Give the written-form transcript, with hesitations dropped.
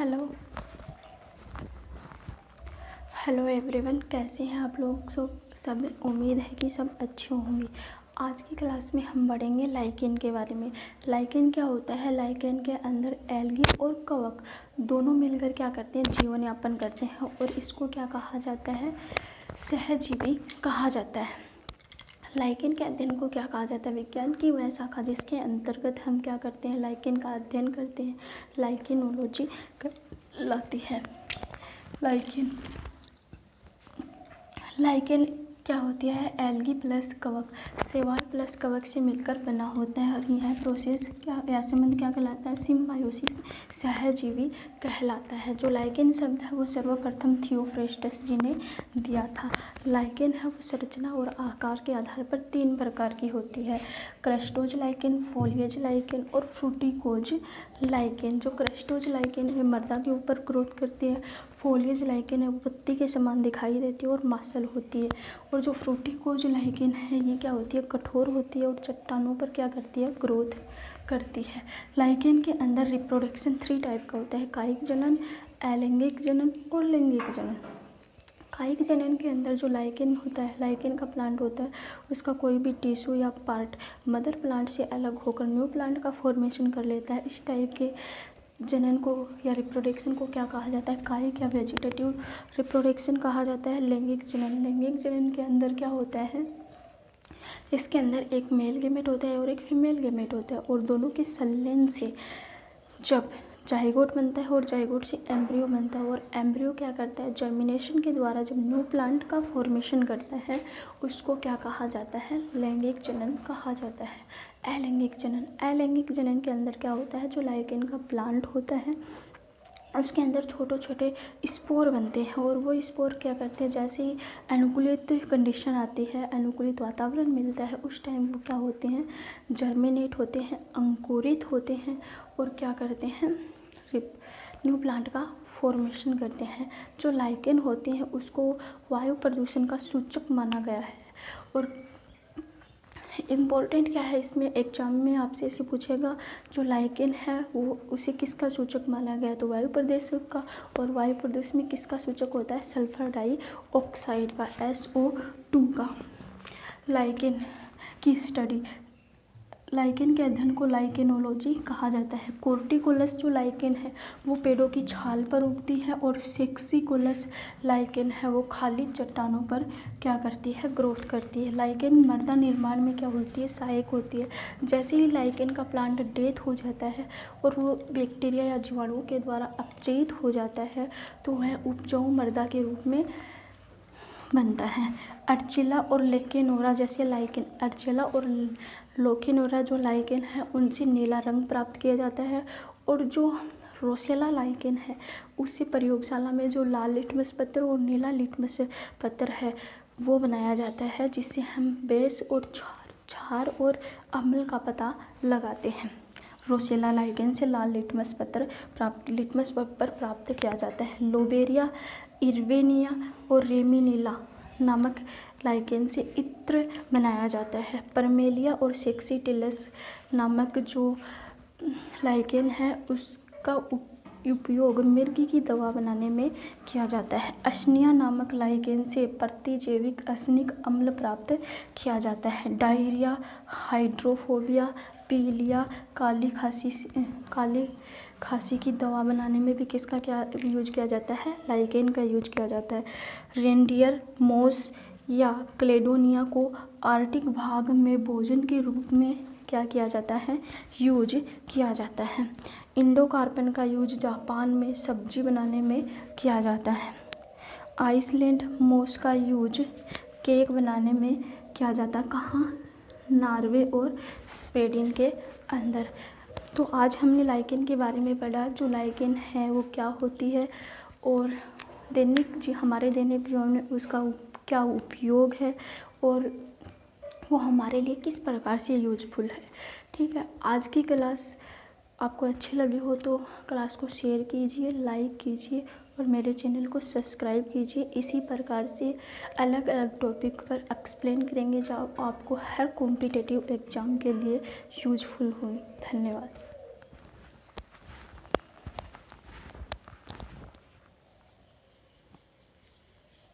Hello hello everyone, कैसे हैं आप लोग। सब उम्मीद है कि सब अच्छे होंगे। आज की क्लास में हम पढ़ेंगे लाइकेन के बारे में। लाइकेन क्या होता है। लाइकेन के अंदर एल्गी और कवक दोनों मिलकर क्या करते हैं, जीवन यापन करते हैं और इसको क्या कहा जाता है, सहजीवी कहा जाता है। लाइकेन के अध्ययन को क्या कहा जाता है, विज्ञान की वह शाखा जिसके अंतर्गत हम क्या करते हैं, लाइकेन का अध्ययन करते हैं, लाइकेनोलॉजी कहलाती है। लाइकेन क्या होती है, एल्गी प्लस कवक, शैवाल प्लस कवक से मिलकर बना होता है और यह प्रोसेस या संबंध क्या कहलाता है, सिम्बायोसिस, सहजीवी कहलाता है। जो लाइकेन शब्द है वो सर्वप्रथम थियोफ्रेस्टस जी ने दिया था। लाइकेन है वो संरचना और आकार के आधार पर 3 प्रकार की होती है, क्रस्टोज लाइकेन, फोलिएज लाइकेन और फ्रूटिकोज लाइकेन। जो क्रस्टोज लाइकेन है मृदा के ऊपर ग्रोथ करती है, फोलिएज लाइकेन है वो पत्ती के समान दिखाई देती है और मांसल होती है, और जो फ्रूटिकोज लाइकेन है ये क्या होती है, कठोर होती है और चट्टानों पर क्या करती है, ग्रोथ करती है। लाइकेन के अंदर रिप्रोडक्शन 3 टाइप का होता है, कायिक जनन, अलैंगिक जनन और लैंगिक जनन। कायिक जनन के अंदर जो लाइकेन होता है, लाइकेन का प्लांट होता है, उसका कोई भी टिश्यू या पार्ट मदर प्लांट से अलग होकर न्यू प्लांट का फॉर्मेशन कर लेता है। इस टाइप के जनन को या रिप्रोडक्शन को क्या कहा जाता है, कायिक या वेजिटेटिव रिप्रोडक्शन कहा जाता है। लैंगिक जनन, लैंगिक जनन के अंदर क्या होता है, इसके अंदर एक मेल गेमेट होता है और एक फीमेल गेमेट होता है और दोनों के संलयन से जब जाइगोट बनता है और जाइगोट से एम्ब्रियो बनता है और एम्ब्रियो क्या करता है, जर्मिनेशन के द्वारा जब न्यू प्लांट का फॉर्मेशन करता है उसको क्या कहा जाता है, लैंगिक जनन कहा जाता है। अलैंगिक जनन, अलैंगिक जनन के अंदर क्या होता है, जो लाइकेन का प्लांट होता है उसके अंदर छोटे छोटे स्पोर बनते हैं और वो स्पोर क्या करते हैं, जैसे ही अनुकूलित कंडीशन आती है, अनुकूलित वातावरण मिलता है, उस टाइम वो क्या होते हैं, जर्मिनेट होते हैं, अंकुरित होते हैं और क्या करते हैं, न्यू प्लांट का फॉर्मेशन करते हैं। जो लाइकेन होते हैं उसको वायु प्रदूषण का सूचक माना गया है। और इम्पोर्टेंट क्या है इसमें, एग्जाम में आपसे ऐसे पूछेगा, जो लाइकेन है वो उसे किसका सूचक माना गया, तो वायु प्रदूषक का। और वायु प्रदूषण में किसका सूचक होता है, सल्फर डाइऑक्साइड का, SO2 का। लाइकेन की स्टडी, लाइकेन के अध्ययन को लाइकेनोलॉजी कहा जाता है। कोर्टिकोलस जो लाइकेन है वो पेड़ों की छाल पर उगती है और सेक्सिकोलस लाइकेन है वो खाली चट्टानों पर क्या करती है, ग्रोथ करती है। लाइकेन मृदा निर्माण में क्या होती है, सहायक होती है। जैसे ही लाइकेन का प्लांट डेथ हो जाता है और वो बैक्टीरिया या जीवाणुओं के द्वारा अपचयित हो जाता है तो वह उपजाऊ मृदा के रूप में बनता है। अर्चिला और लेकेनोरा जैसे लाइकेन, अर्चिला और लोकेनोरा जो लाइकेन है उनसे नीला रंग प्राप्त किया जाता है, और जो रोसेला लाइकेन है उससे प्रयोगशाला में जो लाल लिटमस पत्र और नीला लिटमस पत्र है वो बनाया जाता है, जिससे हम बेस और क्षार और अम्ल का पता लगाते हैं। रोसेला लाइकेन से लाल लिटमस पेपर प्राप्त किया जाता है। लोबेरिया, इर्वेनिया और रेमिनीला नामक लाइकेन से इत्र बनाया जाता है। परमेलिया और सेक्सिटिलस नामक जो लाइकेन है उसका उपयोग मिर्गी की दवा बनाने में किया जाता है। असनिया नामक लाइकेन से प्रतिजैविक असनिक अम्ल प्राप्त किया जाता है। डायरिया, हाइड्रोफोबिया, पीलिया, काली खांसी की दवा बनाने में भी किसका क्या यूज किया जाता है, लाइकेन का यूज किया जाता है। रेंडियर मॉस या क्लेडोनिया को आर्कटिक भाग में भोजन के रूप में क्या किया जाता है, यूज किया जाता है। इंडोकार्पन का यूज जापान में सब्जी बनाने में किया जाता है। आइसलैंड मॉस का यूज केक बनाने में किया जाता है, कहाँ, नॉर्वे और स्वीडन के अंदर। तो आज हमने लाइकेन के बारे में पढ़ा, जो लाइकेन है वो क्या होती है और हमारे दैनिक जीवन में उसका क्या उपयोग है और वो हमारे लिए किस प्रकार से यूजफुल है। ठीक है, आज की क्लास आपको अच्छी लगी हो तो क्लास को शेयर कीजिए, लाइक कीजिए और मेरे चैनल को सब्सक्राइब कीजिए। इसी प्रकार से अलग अलग टॉपिक पर एक्सप्लेन करेंगे जो आपको हर कॉम्पिटिटिव एग्ज़ाम के लिए यूजफुल हों। धन्यवाद।